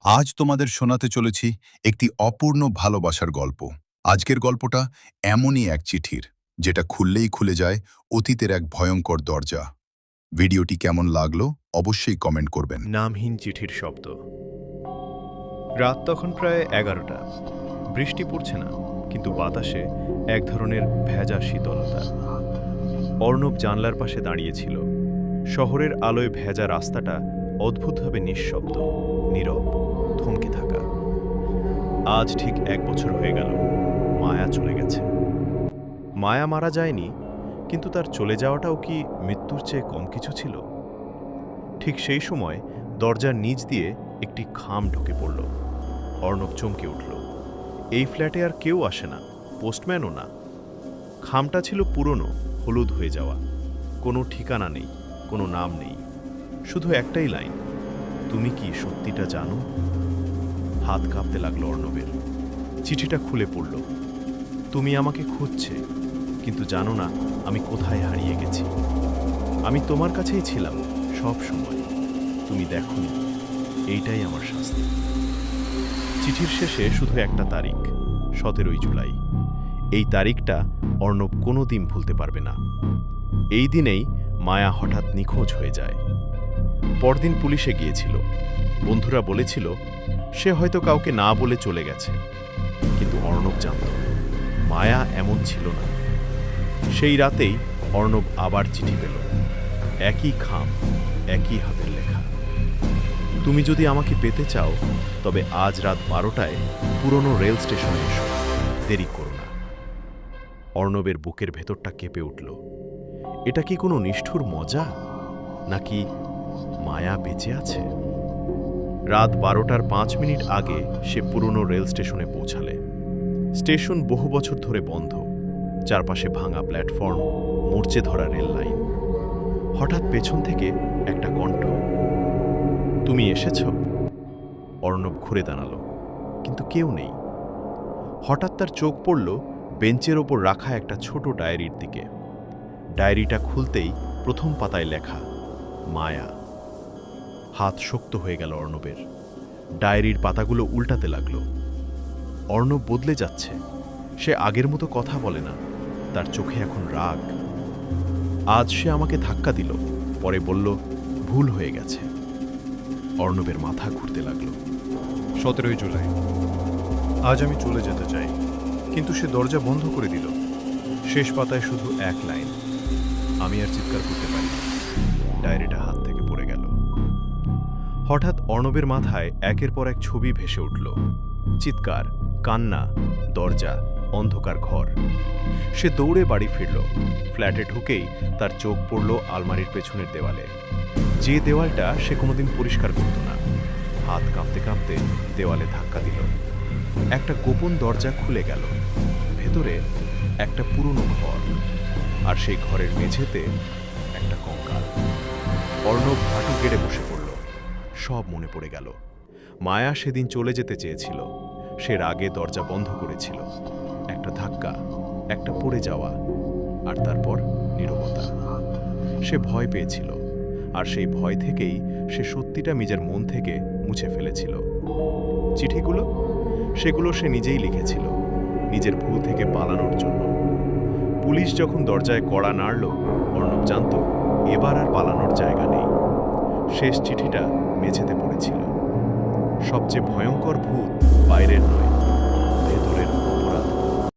আজ তোমাদের শোনাতে চলেছি একটি অপূর্ণ ভালোবাসার গল্প। আজকের গল্পটা এমনই এক চিঠির, যেটা খুললেই খুলে যায় অতীতের এক ভয়ঙ্কর দরজা। ভিডিওটি কেমন লাগলো অবশ্যই কমেন্ট করবেন। নামহীন চিঠির শব্দ। রাত তখন প্রায় 11টা। বৃষ্টি পড়ছে না, কিন্তু বাতাসে এক ধরনের ভেজা শীতলতা। অর্ণব জানলার পাশে দাঁড়িয়েছিল। শহরের আলোয় ভেজা রাস্তাটা অদ্ভুতভাবে নিঃশব্দ, নীরব, থমকে থাকা। আজ ঠিক 1 বছর হয়ে গেল মায়া চলে গেছে। মায়া মারা যায়নি, কিন্তু তার চলে যাওয়াটাও কি মৃত্যুর চেয়ে কম কিছু ছিল? ঠিক সেই সময় দরজার নিচ দিয়ে একটি খাম ঢুকে পড়ল। অর্ণব চমকে উঠল। এই ফ্ল্যাটে আর কেউ আসে না, পোস্টম্যানও না। খামটা ছিল পুরনো, হলুদ হয়ে যাওয়া। কোনো ঠিকানা নেই, কোনো নাম নেই, শুধু একটাই লাইন, তুমি কি সত্যিটা জানো? হাত কাঁপতে লাগলো অর্ণবের। চিঠিটা খুলে পড়ল। তুমি আমাকে খুঁজছে, কিন্তু জানো না আমি কোথায় হারিয়ে গেছি। আমি তোমার কাছেই ছিলাম সব সময়, তুমি দেখোনি। এইটাই আমার শাস্তি। চিঠির শেষে শুধু একটা তারিখ, 17ই জুলাই। এই তারিখটা অর্ণব কোনোদিন ভুলতে পারবে না। এই দিনেই মায়া হঠাৎ নিখোঁজ হয়ে যায়। পরদিন পুলিশে গিয়েছিল। বন্ধুরা বলেছিল সে হয়তো কাউকে না বলে চলে গেছে, কিন্তু অর্ণব জানত মায়া এমন ছিল না। সেই রাতেই অর্ণব আবার চিঠি পেল। একই খাম, একই হাতের লেখা। তুমি যদি আমাকে পেতে চাও, তবে আজ রাত 12টায় পুরনো রেল স্টেশনে এসো, দেরি করো না। অর্ণবের বুকের ভেতরটা কেঁপে উঠল। এটা কি কোনো নিষ্ঠুর মজা, নাকি মায়া বেঁচে আছে? রাত 12টার 5 মিনিট আগে সে পুরনো রেল স্টেশনে পৌঁছালে। স্টেশন বহু বছর ধরে বন্ধ, চারপাশে ভাঙা প্ল্যাটফর্ম, মরচে ধরা রেল লাইন। হঠাৎ পেছন থেকে একটা কণ্ঠ, তুমি এসেছ? অর্ণব ঘুরে দাঁড়ালো, কিন্তু কেউ নেই। হঠাৎ তার চোখ পড়ল বেঞ্চের ওপর রাখা একটা ছোট ডায়েরির দিকে। ডায়েরিটা খুলতেই প্রথম পাতায় লেখা মায়া। হাত শক্ত হয়ে গেল অর্ণবের। ডায়েরির পাতাগুলো উল্টাতে লাগল। অর্ণব বদলে যাচ্ছে। সে আগের মতো কথা বলে না, তার চোখে এখন রাগ। আজ সে আমাকে ধাক্কা দিল, পরে বলল ভুল হয়ে গেছে। অর্ণবের মাথা ঘুরতে লাগল। 17ই জুলাই। আজ আমি চলে যেতে চাই, কিন্তু সে দরজা বন্ধ করে দিল। শেষ পাতায় শুধু এক লাইন, আমি আর চিৎকার করতে পারি না। ডায়েরিটা হাত থেকে পড়ে গেল। হঠাৎ অর্ণবের মাথায় একের পর এক ছবি ভেসে উঠল। চিৎকার, কান্না, দরজা, অন্ধকার ঘর। সে দৌড়ে বাড়ি ফিরল। ফ্ল্যাটে ঢুকেই তার চোখ পড়ল আলমারির পেছনের দেওয়ালে, যে দেওয়ালটা সে কোনোদিন পরিষ্কার করত না। হাত কাঁপতে কাঁপতে দেওয়ালে ধাক্কা দিল। একটা গোপন দরজা খুলে গেল। ভেতরে একটা পুরনো ঘর, আর সেই ঘরের মেঝেতে একটা কঙ্কাল। অর্ণব হাঁটু গেড়ে বসে পড়ল। সব মনে পড়ে গেল। মায়া সেদিন চলে যেতে চেয়েছিল। সে রাগে দরজা বন্ধ করেছিল। একটা ধাক্কা, একটা পড়ে যাওয়া, আর তারপর নীরবতা। সে ভয় পেয়েছিল, আর সেই ভয় থেকেই সে সত্যিটা নিজের মন থেকে মুছে ফেলেছিল। চিঠিগুলো, সেগুলো সে নিজেই লিখেছিল, নিজের ভুল থেকে পালানোর জন্য। পুলিশ যখন দরজায় কড়া নাড়ল, অর্ণব জানত এবার আর পালানোর জায়গা নেই। শেষ চিঠিটা মেঝেতে পড়েছিল। সবচেয়ে ভয়ঙ্কর ভূত বাইরের